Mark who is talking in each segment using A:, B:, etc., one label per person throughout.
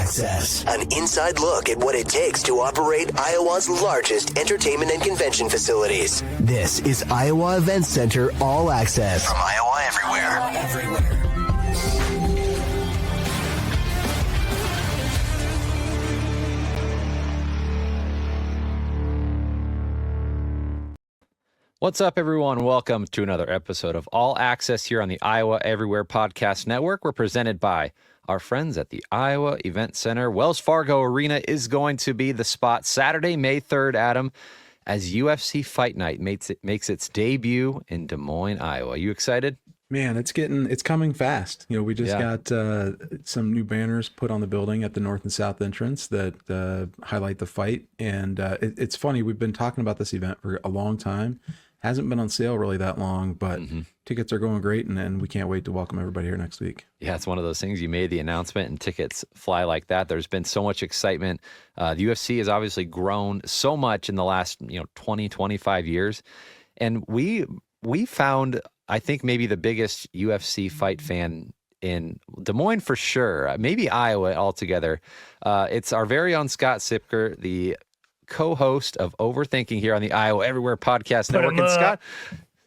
A: Access, an inside look at what it takes to operate Iowa's largest entertainment and convention facilities. This is Iowa Events Center All Access from Iowa Everywhere.
B: What's up, everyone? Welcome to another episode of All Access here on the Iowa Everywhere Podcast Network. We're presented by our friends at the Iowa Event Center. Wells Fargo Arena is going to be the spot Saturday, May 3rd, Adam, as UFC Fight Night makes its debut in Des Moines, Iowa. You excited?
C: Man, it's coming fast. You know, we just got some new banners put on the building at the north and south entrance that highlight the fight. And it's funny, we've been talking about this event for a long time. Hasn't been on sale really that long, but tickets are going great, and we can't wait to welcome everybody here next week. Yeah,
B: it's one of those things. You made the announcement and tickets fly like that. There's been so much excitement. The UFC has obviously grown so much in the last 20, 25 years. And we found, I think, maybe the biggest UFC fight fan in Des Moines for sure, maybe Iowa altogether. It's our very own Scott Siepker, the co-host of Overthinking here on the Iowa Everywhere Podcast Network. And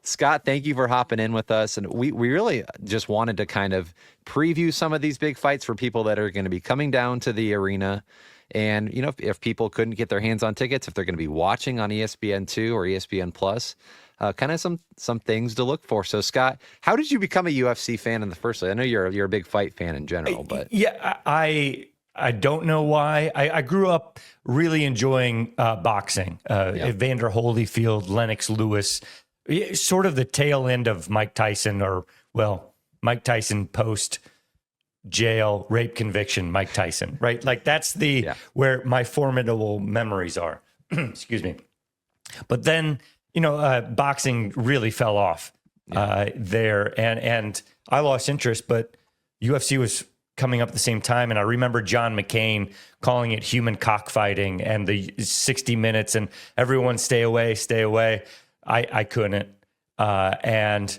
B: Scott, thank you for hopping in with us. And we really just wanted to kind of preview some of these big fights for people that are going to be coming down to the arena. And, if people couldn't get their hands on tickets, if they're going to be watching on ESPN2 or ESPN Plus, kind of some things to look for. So, Scott, how did you become a UFC fan in the first place? I know you're a big fight fan in general, but
D: I don't know why. I grew up really enjoying boxing. Evander Holyfield, Lennox Lewis, sort of the tail end of Mike Tyson, Mike Tyson post jail rape conviction, Mike Tyson, right? Like that's where my formidable memories are. Excuse me. But then, boxing really fell off there, and I lost interest. But UFC was coming up at the same time, and I remember John McCain calling it human cockfighting and the 60 minutes and everyone stay away. I couldn't. And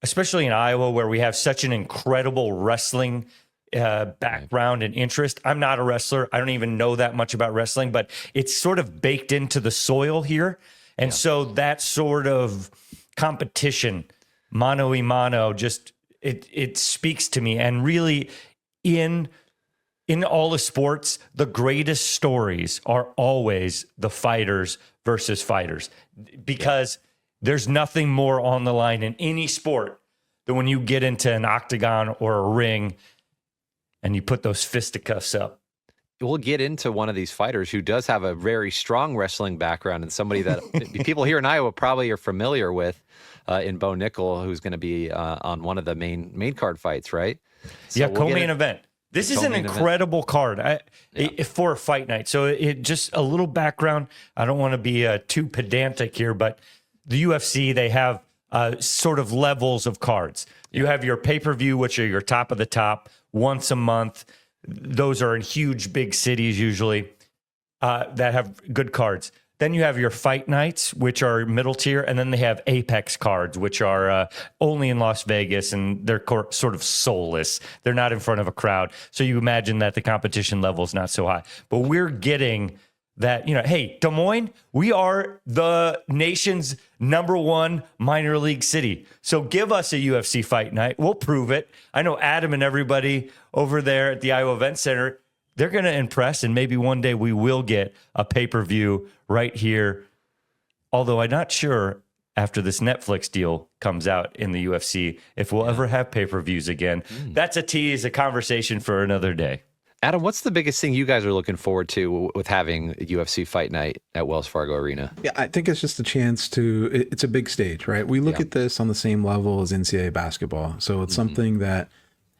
D: especially in Iowa, where we have such an incredible wrestling background and interest. I'm not a wrestler. I don't even know that much about wrestling, but it's sort of baked into the soil here. And so that sort of competition, mano a mano, just it speaks to me. And really, in all the sports, the greatest stories are always the fighters versus fighters, because there's nothing more on the line in any sport than when you get into an octagon or a ring and you put those fisticuffs up.
B: We'll get into one of these fighters who does have a very strong wrestling background, and somebody that people here in Iowa probably are familiar with in Bo Nickal, who's going to be on one of the main card fights, right? So
D: co-main event. This is an incredible card for a fight night. So it just a little background. I don't want to be too pedantic here, but the UFC, they have sort of levels of cards. You have your pay-per-view, which are your top of the top, once a month. Those are in huge, big cities usually that have good cards. Then you have your fight nights, which are middle tier, and then they have Apex cards, which are only in Las Vegas, and they're sort of soulless. They're not in front of a crowd. So you imagine that the competition level is not so high. But we're getting that, hey, Des Moines, we are the nation's #1 minor league city. So give us a UFC Fight Night. We'll prove it. I know Adam and everybody over there at the Iowa Event Center, they're going to impress, and maybe one day we will get a pay-per-view right here. Although I'm not sure after this Netflix deal comes out in the UFC if we'll ever have pay-per-views again. That's a tease, a conversation for another day.
B: Adam, what's the biggest thing you guys are looking forward to with having UFC Fight Night at Wells Fargo Arena?
C: Yeah, I think it's just a chance it's a big stage, right? We look at this on the same level as NCAA basketball. So it's something that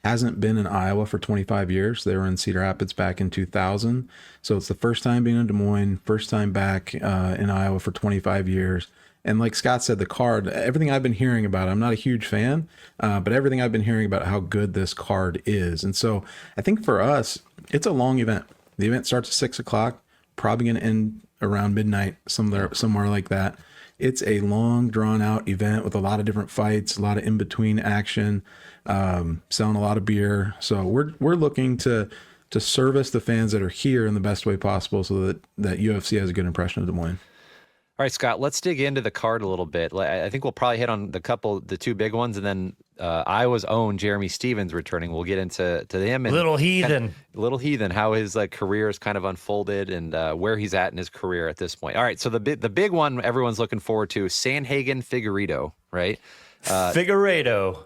C: hasn't been in Iowa for 25 years. They were in Cedar Rapids back in 2000. So it's the first time being in Des Moines, first time back in Iowa for 25 years. And like Scott said, the card, everything I've been hearing about, I'm not a huge fan, but everything I've been hearing about how good this card is. And so I think for us, it's a long event. The event starts at 6 o'clock, probably going to end around midnight, somewhere like that. It's a long, drawn-out event with a lot of different fights, a lot of in-between action, selling a lot of beer. So we're looking to to service the fans that are here in the best way possible so that UFC has a good impression of Des Moines.
B: All right, Scott, let's dig into the card a little bit. I think we'll probably hit on the two big ones, and then Iowa's own Jeremy Stevens returning. We'll get into him. And
D: Little Heathen,
B: how his career has kind of unfolded and where he's at in his career at this point. All right, so the big one everyone's looking forward to is Sandhagen Figueiredo, right?
D: Figueiredo.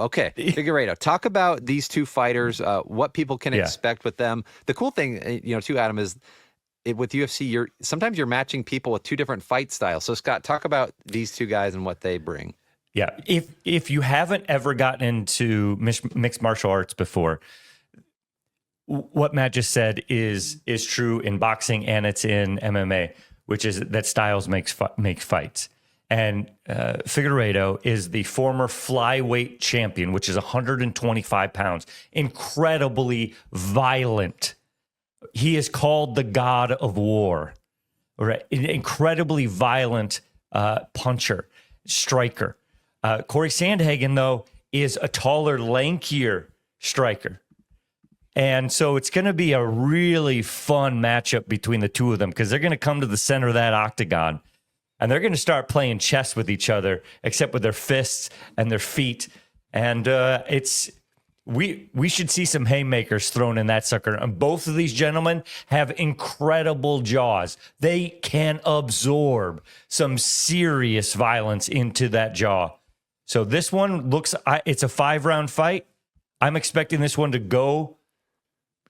B: Okay. Figueiredo. Talk about these two fighters, what people can expect with them. The cool thing, too, Adam, is with UFC, sometimes you're matching people with two different fight styles. So, Scott, talk about these two guys and what they bring.
D: Yeah. If you haven't ever gotten into mixed martial arts before, what Matt just said is true in boxing and it's in MMA, which is that styles make fights. And Figueiredo is the former flyweight champion, which is 125 pounds, incredibly violent. He is called the God of War, right? An incredibly violent puncher, striker. Cory Sandhagen, though, is a taller, lankier striker. And so it's going to be a really fun matchup between the two of them because they're going to come to the center of that octagon and they're going to start playing chess with each other, except with their fists and their feet. And we should see some haymakers thrown in that sucker. And both of these gentlemen have incredible jaws. They can absorb some serious violence into that jaw. So this one it's a 5-round fight. I'm expecting this one to go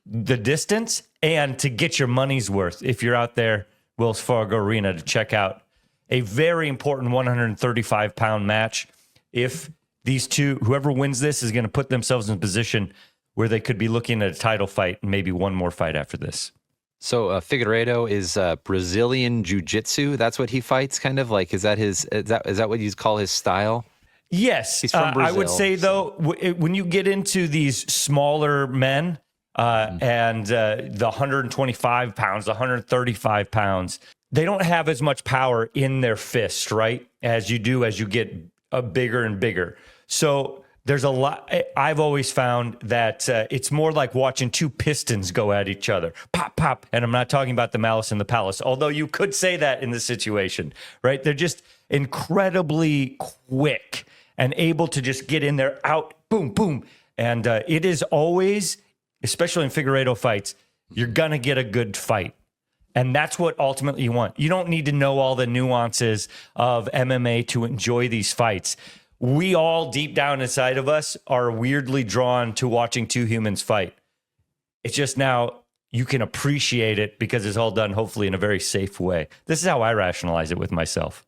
D: the distance and to get your money's worth if you're out there, Wells Fargo Arena, to check out a very important 135-pound match. If these two, whoever wins this is going to put themselves in a position where they could be looking at a title fight and maybe one more fight after this.
B: So Figueiredo is Brazilian jiu-jitsu. That's what he fights, kind of like. Is that what you call his style?
D: Yes.
B: He's from Brazil.
D: I would say, though, when you get into these smaller men and the 125 pounds, the 135 pounds, they don't have as much power in their fist, right, as you do as you get bigger and bigger. So there's a lot. I've always found that it's more like watching two pistons go at each other. Pop, pop. And I'm not talking about the Malice in the Palace, although you could say that in this situation, right? They're just incredibly quick and able to just get in there, out, boom, boom. And it is always, especially in Figueiredo fights, you're going to get a good fight. And that's what ultimately you want. You don't need to know all the nuances of MMA to enjoy these fights. We all, deep down inside of us, are weirdly drawn to watching two humans fight. It's just now you can appreciate it because it's all done, hopefully, in a very safe way. This is how I rationalize it with myself.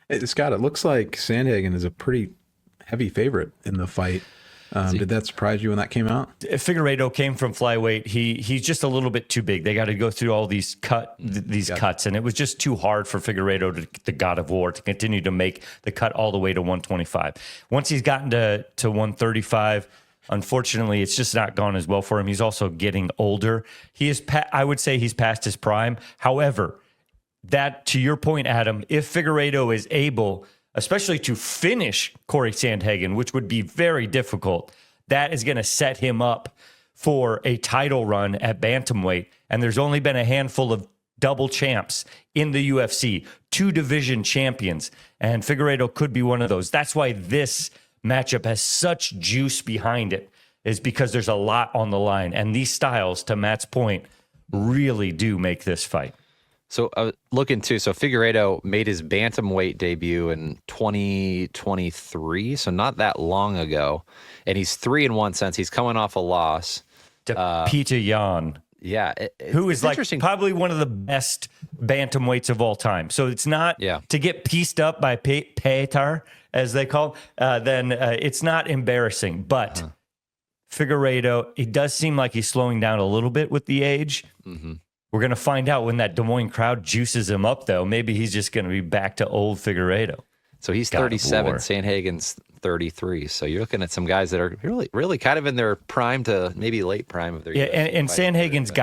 C: Hey, Scott, it looks like Sandhagen is a pretty heavy favorite in the fight. Did that surprise you when that came out?
D: Figueiredo came from flyweight. He's just a little bit too big. They got to go through all these cuts, and it was just too hard for Figueiredo, the God of War, to continue to make the cut all the way to 125. Once he's gotten to 135, unfortunately, it's just not gone as well for him. He's also getting older. I would say he's past his prime. However, that, to your point, Adam, if Figueiredo is able, especially to finish Cory Sandhagen, which would be very difficult, that is going to set him up for a title run at bantamweight. And there's only been a handful of double champs in the UFC, 2 division champions, and Figueiredo could be one of those. That's why this matchup has such juice behind it, is because there's a lot on the line. And these styles, to Matt's point, really do make this fight.
B: So looking too, so Figueiredo made his bantamweight debut in 2023, so not that long ago, and he's 3-1 since. He's coming off a loss
D: to Peter Yan.
B: Yeah,
D: who is like probably one of the best bantamweights of all time. So it's not to get pieced up by Petar, as they call, then it's not embarrassing. But Figueiredo, it does seem like he's slowing down a little bit with the age. Mm-hmm. We're going to find out when that Des Moines crowd juices him up, though. Maybe he's just going to be back to old Figueiredo.
B: So he's 37, Sandhagen's 33. So you're looking at some guys that are really kind of in their prime to maybe late prime of their
D: years. Yeah, and Sandhagen's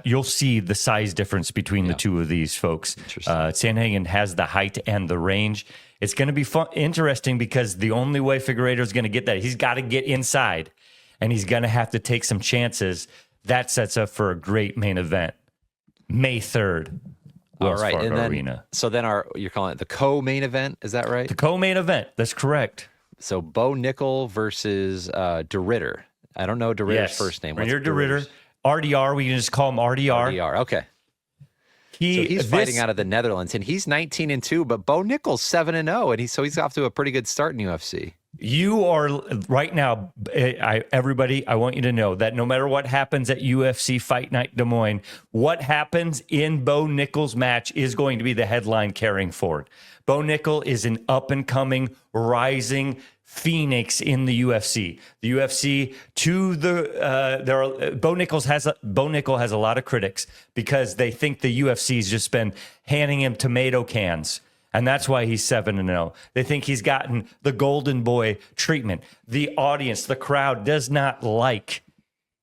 D: you'll see the size difference between the two of these folks. Sandhagen has the height and the range. It's going to be interesting because the only way Figueiredo is going to get that, he's got to get inside. and he's going to have to take some chances. That sets up for a great main event. May 3rd.
B: All right.
D: Fargo
B: And then,
D: Arena.
B: so then you're calling it the co-main event. Is that right?
D: The co-main event. That's correct.
B: So Bo Nickal versus De Ridder. I don't know De Ridder's first name.
D: Reinier de Ridder. RDR. We can just call him RDR.
B: RDR. Okay. So he's fighting out of the Netherlands, and he's 19-2, but Bo Nickal's 7-0, and he's off to a pretty good start in UFC.
D: You are right now, everybody, I want you to know that no matter what happens at UFC Fight Night Des Moines, what happens in Bo Nickal's match is going to be the headline carrying forward. Bo Nickal is an up-and-coming, rising phoenix in the UFC. The UFC Bo Nickal has a lot of critics because they think the UFC's just been handing him tomato cans. And that's why he's 7-0. They think he's gotten the golden boy treatment. The audience, the crowd does not like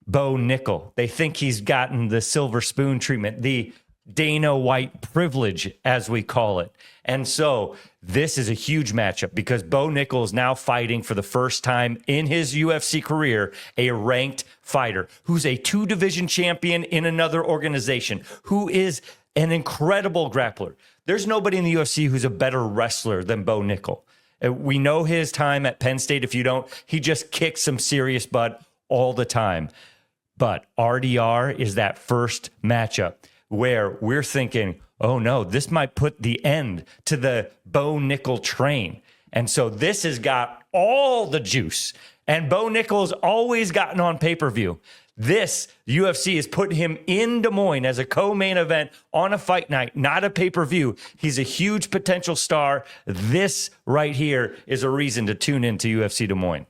D: Bo Nickal. They think he's gotten the silver spoon treatment, the Dana White privilege, as we call it. And so this is a huge matchup because Bo Nickal is now fighting for the first time in his UFC career, a ranked fighter who's a 2-division champion in another organization, who is an incredible grappler. There's nobody in the UFC who's a better wrestler than Bo Nickal. We know his time at Penn State. If you don't, he just kicks some serious butt all the time. But RDR is that first matchup where we're thinking, oh no, this might put the end to the Bo Nickal train. And so this has got all the juice. And Bo Nickal's always gotten on pay-per-view. This UFC is putting him in Des Moines as a co-main event on a fight night, not a pay-per-view. He's a huge potential star. This right here is a reason to tune into UFC Des Moines.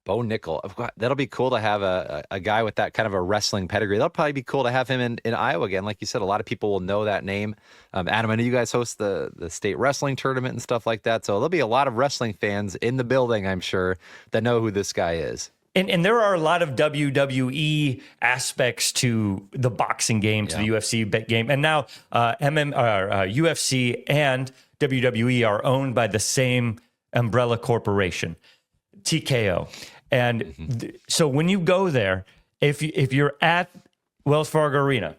B: Bo Nickal. That'll be cool to have a guy with that kind of a wrestling pedigree. That'll probably be cool to have him in Iowa again. Like you said, a lot of people will know that name. Adam, I know you guys host the state wrestling tournament and stuff like that. So there'll be a lot of wrestling fans in the building, I'm sure, that know who this guy is.
D: And there are a lot of WWE aspects to the boxing game, to the UFC game. And now UFC and WWE are owned by the same umbrella corporation, TKO. And so when you go there, if you're at Wells Fargo Arena,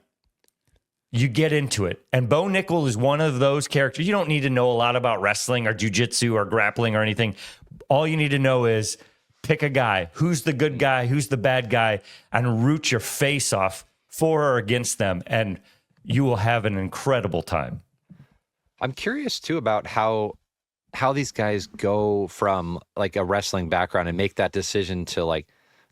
D: you get into it. And Bo Nickal is one of those characters. You don't need to know a lot about wrestling or jiu-jitsu or grappling or anything. All you need to know is pick a guy. Who's the good guy? Who's the bad guy? And root your face off for or against them. And you will have an incredible time.
B: I'm curious, too, about how these guys go from like a wrestling background and make that decision to like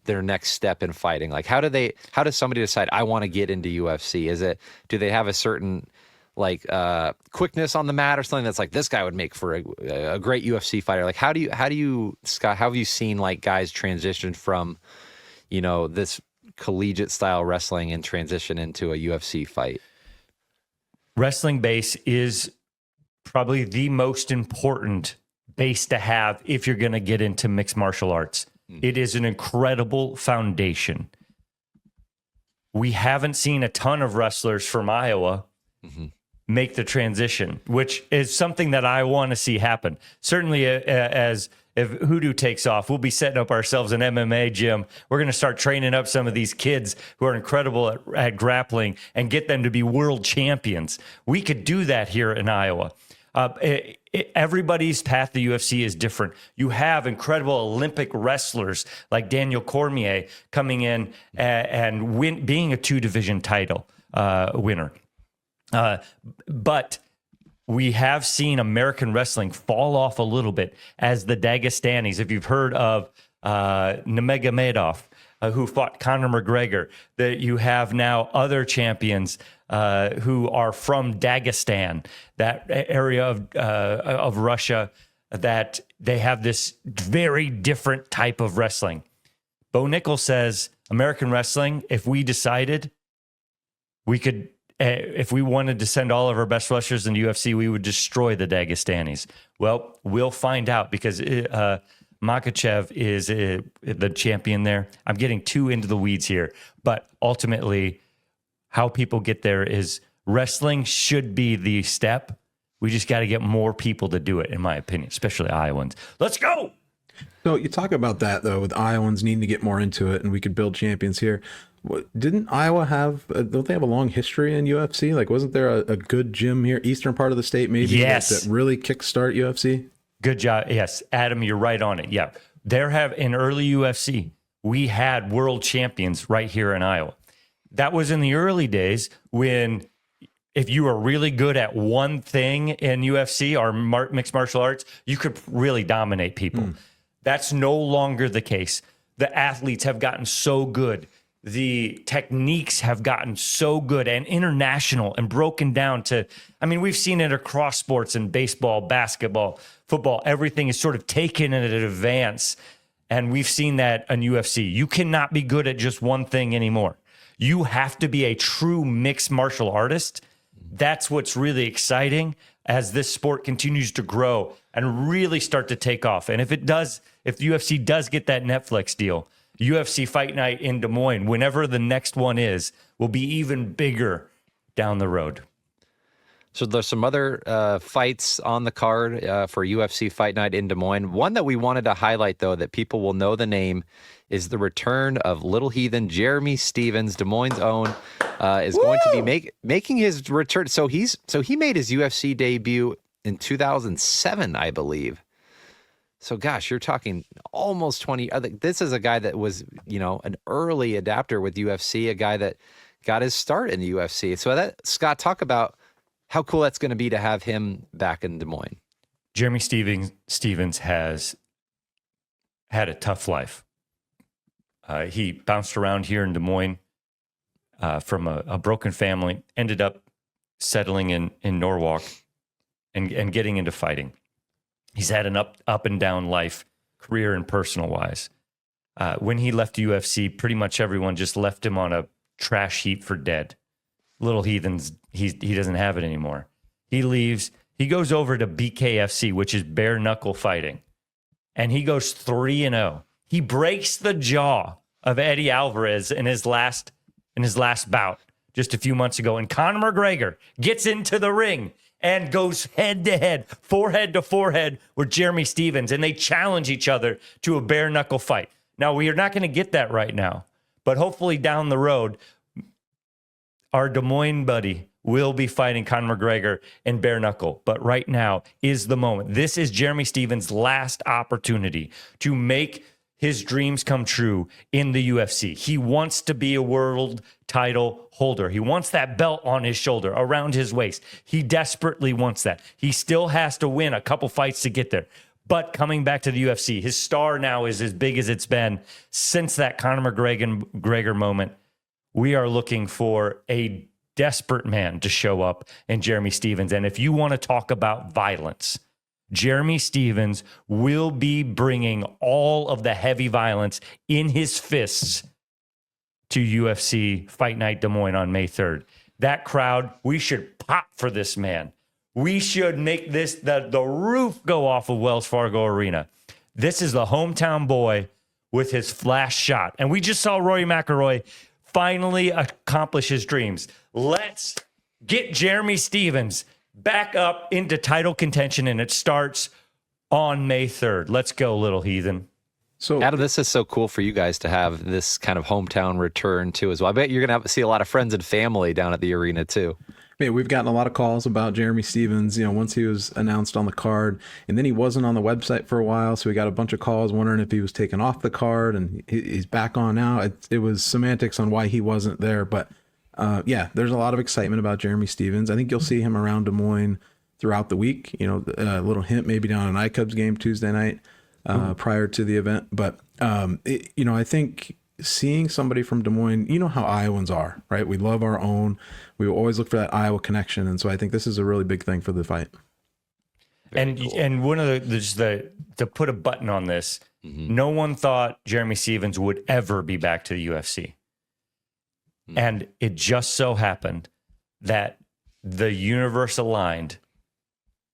B: their next step in fighting. Like how does somebody decide I want to get into UFC? Do they have a certain like quickness on the mat or something that's like this guy would make for a great UFC fighter? Like how do you Scott, how have you seen like guys transition from, this collegiate style wrestling and transition into a UFC fight?
D: Wrestling base is probably the most important base to have if you're going to get into mixed martial arts. It is an incredible foundation. We haven't seen a ton of wrestlers from Iowa make the transition, which is something that I want to see happen. Certainly, as if Hoodoo takes off, we'll be setting up ourselves an MMA gym. We're going to start training up some of these kids who are incredible at grappling and get them to be world champions. We could do that here in Iowa. Everybody's path to UFC is different. You have incredible Olympic wrestlers like Daniel Cormier coming in and being a 2-division title winner. But we have seen American wrestling fall off a little bit as the Dagestanis. If you've heard of Nurmagomedov, who fought Conor McGregor, that you have now other champions who are from Dagestan, that area of Russia, that they have this very different type of wrestling. Bo Nickal says, American wrestling, if we decided we could, if we wanted to send all of our best wrestlers in the UFC, we would destroy the Dagestanis. Well, we'll find out because Makhachev is the champion there. I'm getting too into the weeds here, but ultimately how people get there is wrestling should be the step. We just got to get more people to do it, in my opinion, especially Iowans. Let's go.
C: So you talk about that though, with Iowans needing to get more into it, and we could build champions here. Didn't Iowa have? Don't they have a long history in UFC? Like, wasn't there a good gym here, eastern part of the state, maybe?
D: Yes,
C: that really kickstart UFC.
D: Good job. Yes, Adam, you're right on it. Yeah, in early UFC, we had world champions right here in Iowa. That was in the early days when, if you were really good at one thing in UFC or mixed martial arts, you could really dominate people. That's no longer the case. The athletes have gotten so good. The techniques have gotten so good and international and broken down to, I mean, we've seen it across sports in baseball, basketball, football. Everything is sort of taken in an advance. And we've seen that in UFC. You cannot be good at just one thing anymore. You have to be a true mixed martial artist. That's what's really exciting as this sport continues to grow and really start to take off. And if the UFC does get that Netflix deal, UFC Fight Night in Des Moines, whenever the next one is, will be even bigger down the road.
B: So there's some other fights on the card for UFC Fight Night in Des Moines. One that we wanted to highlight, though, that people will know the name, is the return of Little Heathen Jeremy Stephens, Des Moines' own, is going to be making his return. So he made his UFC debut in 2007, I believe. So, gosh, you're talking almost 20. I think this is a guy that was, an early adapter with UFC, a guy that got his start in the UFC. So, Scott, talk about how cool that's going to be to have him back in Des Moines.
D: Jeremy Stephens has had a tough life. He bounced around here in Des Moines from a broken family, ended up settling in Norwalk and getting into fighting. He's had an up and down life, career and personal wise. When he left UFC, pretty much everyone just left him on a trash heap for dead. Little Heathens, he doesn't have it anymore. He leaves. He goes over to BKFC, which is bare knuckle fighting, and he goes 3-0. He breaks the jaw of Eddie Alvarez in his last bout just a few months ago, and Conor McGregor gets into the ring and goes head-to-head, forehead to forehead with Jeremy Stephens, and they challenge each other to a bare-knuckle fight. Now, we are not going to get that right now, but hopefully down the road, our Des Moines buddy will be fighting Conor McGregor in bare-knuckle. But right now is the moment. This is Jeremy Stephens' last opportunity to make his dreams come true in the UFC. He wants to be a world title holder. He wants that belt on his shoulder, around his waist. He desperately wants that. He still has to win a couple fights to get there. But coming back to the UFC, his star now is as big as it's been since that Conor McGregor moment. We are looking for a desperate man to show up in Jeremy Stephens. And if you want to talk about violence, Jeremy Stephens will be bringing all of the heavy violence in his fists to UFC Fight Night Des Moines on May 3rd. That crowd, we should pop for this man. We should make this the roof go off of Wells Fargo Arena. This is the hometown boy with his last shot. And we just saw Rory McIlroy finally accomplish his dreams. Let's get Jeremy Stephens back up into title contention, and it starts on May 3rd. Let's go, Little Heathen.
C: So,
B: Adam, this is so cool for you guys to have this kind of hometown return too as well. I bet you're going to see a lot of friends and family down at the arena too.
C: Yeah, we've gotten a lot of calls about Jeremy Stephens, once he was announced on the card, and then he wasn't on the website for a while. So we got a bunch of calls wondering if he was taken off the card, and he's back on now. It was semantics on why he wasn't there. But there's a lot of excitement about Jeremy Stephens. I think you'll see him around Des Moines throughout the week. A little hint maybe down an iCubs game Tuesday night prior to the event. But, I think seeing somebody from Des Moines, how Iowans are, right? We love our own. We always look for that Iowa connection. And so I think this is a really big thing for the fight.
D: Very cool. And one of to put a button on this, no one thought Jeremy Stephens would ever be back to the UFC. And it just so happened that the universe aligned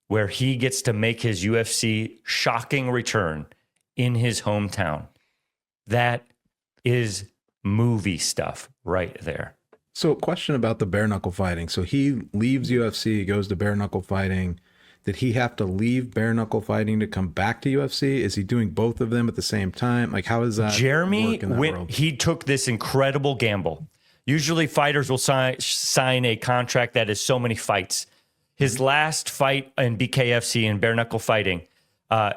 D: where he gets to make his UFC shocking return in his hometown. That is movie stuff right there.
C: So question about the bare knuckle fighting. So he leaves UFC, goes to bare knuckle fighting. Did he have to leave bare knuckle fighting to come back to UFC? Is he doing both of them at the same time? Like, how is that?
D: Jeremy, he took this incredible gamble. Usually fighters will sign a contract that is so many fights. His last fight in BKFC in bare knuckle fighting,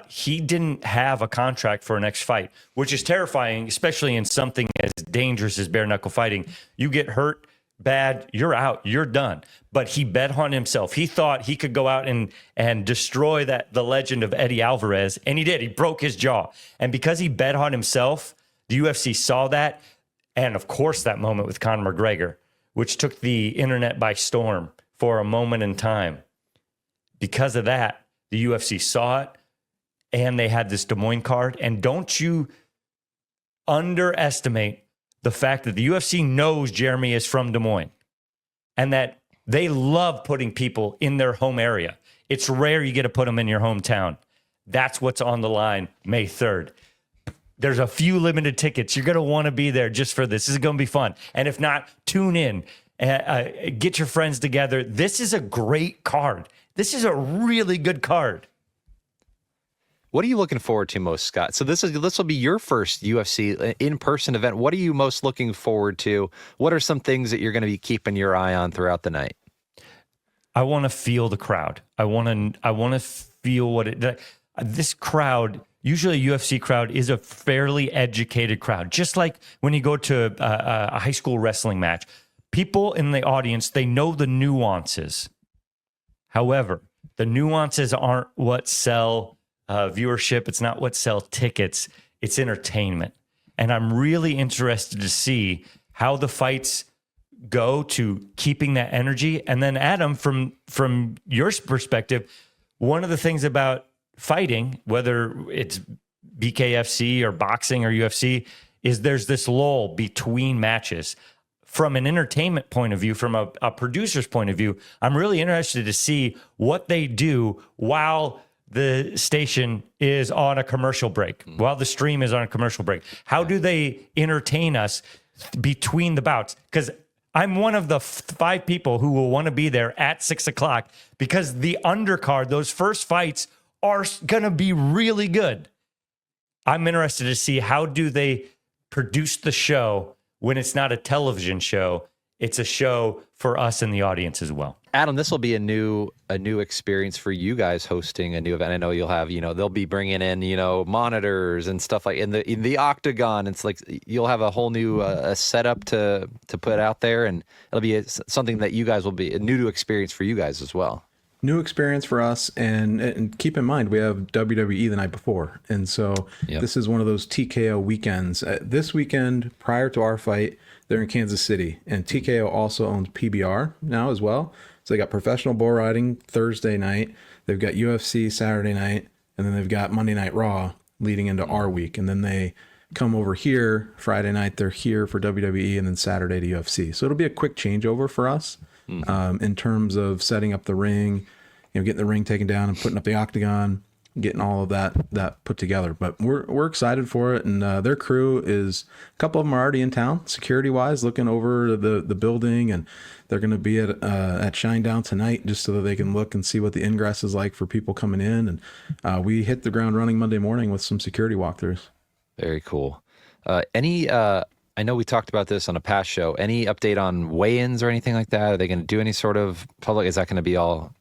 D: he didn't have a contract for a next fight, which is terrifying, especially in something as dangerous as bare knuckle fighting. You get hurt bad, you're out, you're done. But he bet on himself. He thought he could go out and destroy the legend of Eddie Alvarez, and he did. He broke his jaw. And because he bet on himself, the UFC saw that, and of course that moment with Conor McGregor, which took the internet by storm for a moment in time. Because of that, the UFC saw it, and they had this Des Moines card. And don't you underestimate the fact that the UFC knows Jeremy is from Des Moines and that they love putting people in their home area. It's rare you get to put them in your hometown. That's what's on the line May 3rd. There's a few limited tickets. You're going to want to be there just for this. This is going to be fun. And if not, tune in. Get your friends together. This is a great card. This is a really good card.
B: What are you looking forward to most, Scott? So this will be your first UFC in-person event. What are you most looking forward to? What are some things that you're going to be keeping your eye on throughout the night?
D: I want to feel the crowd. I want to feel this crowd. Usually a UFC crowd is a fairly educated crowd. Just like when you go to a high school wrestling match, people in the audience, they know the nuances. However, the nuances aren't what sell viewership. It's not what sell tickets. It's entertainment. And I'm really interested to see how the fights go to keeping that energy. And then Adam, from your perspective, one of the things about fighting, whether it's BKFC or boxing or UFC, is there's this lull between matches. From an entertainment point of view, from a producer's point of view, I'm really interested to see what they do while the station is on a commercial break, while the stream is on a commercial break. How do they entertain us between the bouts? Because I'm one of the 5 people who will want to be there at 6 o'clock because the undercard, those first fights are going to be really good. I'm interested to see how do they produce the show when it's not a television show. It's a show for us in the audience as well.
B: Adam, this will be a new experience for you guys hosting a new event. I know you'll have, they'll be bringing in, monitors and stuff like in the octagon. It's like you'll have a whole new setup to put out there, and it'll be something that you guys will be a new experience for you guys as well.
C: New experience for us, and keep in mind we have WWE the night before, and so This is one of those TKO weekends. This weekend, prior to our fight, they're in Kansas City, and TKO also owns PBR now as well. So they got professional bull riding Thursday night, they've got UFC Saturday night, and then they've got Monday Night Raw leading into our week, and then they come over here Friday night. They're here for WWE, and then Saturday to UFC. So it'll be a quick changeover for us. In terms of setting up the ring, getting the ring taken down and putting up the octagon, getting all of that put together. But we're excited for it, and their crew is, a couple of them are already in town, security wise, looking over the building, and they're going to be at Shinedown tonight just so that they can look and see what the ingress is like for people coming in. And we hit the ground running Monday morning with some security walkthroughs. Very
B: cool. I know we talked about this on a past show. Any update on weigh-ins or anything like that? Are they going to do any sort of public? Is that going to be all?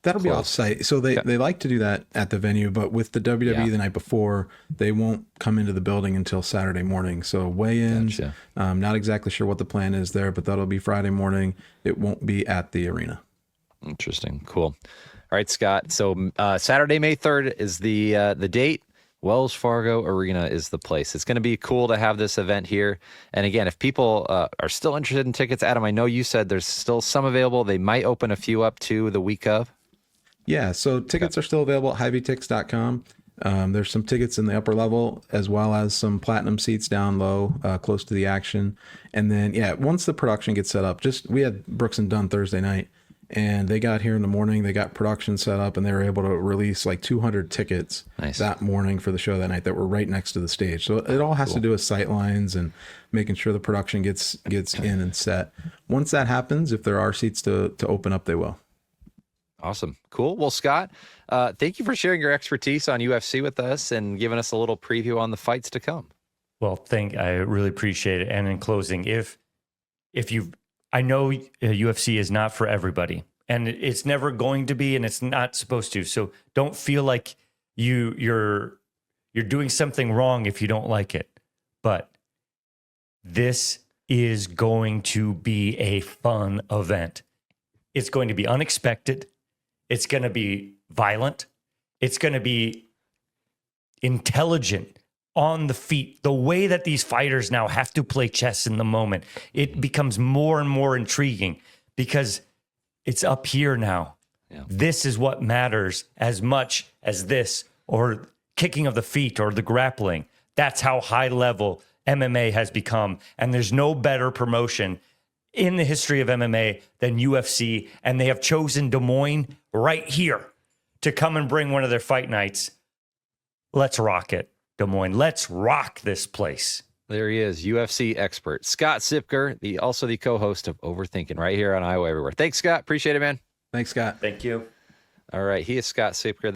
C: That'll be off-site. So they like to do that at the venue, but with the WWE the night before, they won't come into the building until Saturday morning. So weigh-ins, not exactly sure what the plan is there, but that'll be Friday morning. It won't be at the arena.
B: Interesting. Cool. All right, Scott. So Saturday, May 3rd is the date. Wells Fargo Arena is the place. It's going to be cool to have this event here. And again, if people are still interested in tickets, Adam, I know you said there's still some available. They might open a few up to the week of.
C: Yeah, so tickets are still available at HiVTix.com. There's some tickets in the upper level, as well as some platinum seats down low, close to the action. And then, once the production gets set up, we had Brooks and Dunn Thursday night, and they got here in the morning, they got production set up, and they were able to release like 200 tickets that morning for the show that night that were right next to the stage. So it all has to do with sight lines and making sure the production gets in and set. Once that happens, if there are seats to open up, they will.
B: Awesome. Cool. Well, Scott, thank you for sharing your expertise on UFC with us and giving us a little preview on the fights to come.
D: Well, I really appreciate it. And in closing, I know UFC is not for everybody, and it's never going to be, and it's not supposed to. So don't feel like you're doing something wrong if you don't like it. But this is going to be a fun event. It's going to be unexpected. It's going to be violent. It's going to be intelligent, on the feet. The way that these fighters now have to play chess in the moment, it becomes more and more intriguing because it's up here now. Yeah. This is what matters as much as this or kicking of the feet or the grappling. That's how high level MMA has become. And there's no better promotion in the history of MMA than UFC. And they have chosen Des Moines right here to come and bring one of their fight nights. Let's rock it, Des Moines. Let's rock this place.
B: There he is, UFC expert Scott Siepker, also the co-host of Overthinking right here on Iowa Everywhere. Thanks, Scott. Appreciate it, man.
C: Thanks, Scott.
D: Thank you.
B: All right, he is Scott Siepker.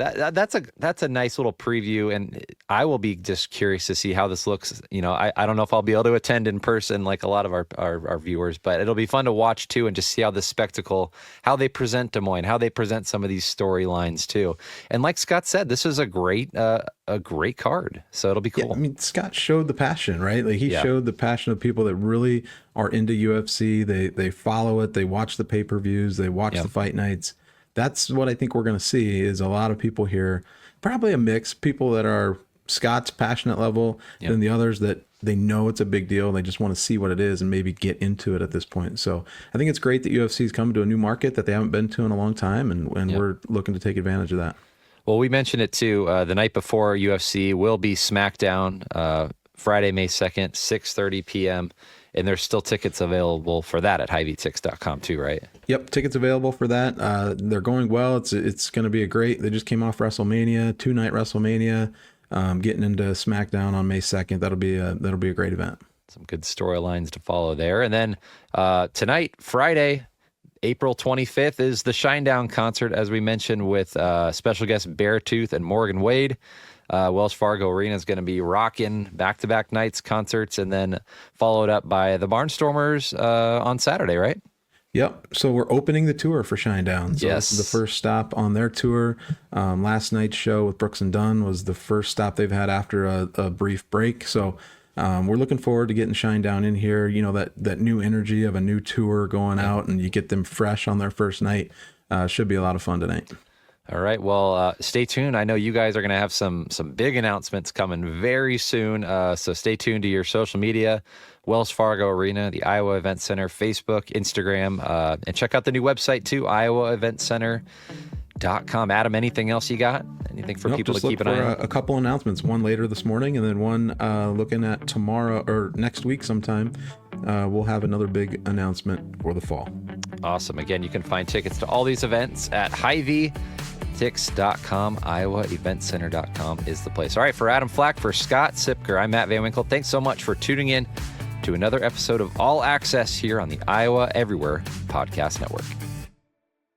B: That's a nice little preview, and I will be just curious to see how this looks. You know, I don't know if I'll be able to attend in person like a lot of our viewers, but it'll be fun to watch too and just see how this spectacle, how they present Des Moines, how they present some of these storylines too. And like Scott said, this is a great card, so it'll be cool.
C: Yeah, I mean, Scott showed the passion, right? Like he showed the passion of people that really are into UFC. They follow it. They watch the pay-per-views. They watch the fight nights. That's what I think we're going to see is a lot of people here, probably a mix, people that are Scott's passionate level, and the others that they know it's a big deal. They just want to see what it is and maybe get into it at this point. So I think it's great that UFC has come to a new market that they haven't been to in a long time, and we're looking to take advantage of that. Well,
B: we mentioned it too. The night before UFC will be SmackDown, Friday, May 2nd, 6:30 p.m., and there's still tickets available for that at HiVTix.com too, right?
C: Yep, tickets available for that. They're going well. It's going to be they just came off WrestleMania, 2-night WrestleMania, getting into SmackDown on May 2nd. That'll be a great event.
B: Some good storylines to follow there. And then tonight, Friday, April 25th, is the Shinedown concert, as we mentioned, with special guests Beartooth and Morgan Wade. Wells Fargo Arena is going to be rocking back-to-back nights concerts, and then followed up by the Barnstormers on Saturday, right?
C: Yep. So we're opening the tour for Shinedown. So this is the first stop on their tour. Last night's show with Brooks and Dunn was the first stop they've had after a brief break. So we're looking forward to getting Shinedown in here. You know, that new energy of a new tour going out, and you get them fresh on their first night. Should be a lot of fun tonight.
B: All right. Well, stay tuned. I know you guys are going to have some big announcements coming very soon. So stay tuned to your social media, Wells Fargo Arena, the Iowa Event Center, Facebook, Instagram, and check out the new website too, iowaeventcenter.com. Adam, anything else you got? Anything for people to keep an eye on?
C: A couple announcements, one later this morning, and then one looking at tomorrow or next week sometime. We'll have another big announcement for the fall.
B: Awesome. Again, you can find tickets to all these events at HiVTix.com. IowaEventCenter.com is the place. All right, for Adam Flack, for Scott Siepker, I'm Matt Van Winkle. Thanks so much for tuning in to another episode of All Access here on the Iowa Everywhere Podcast Network.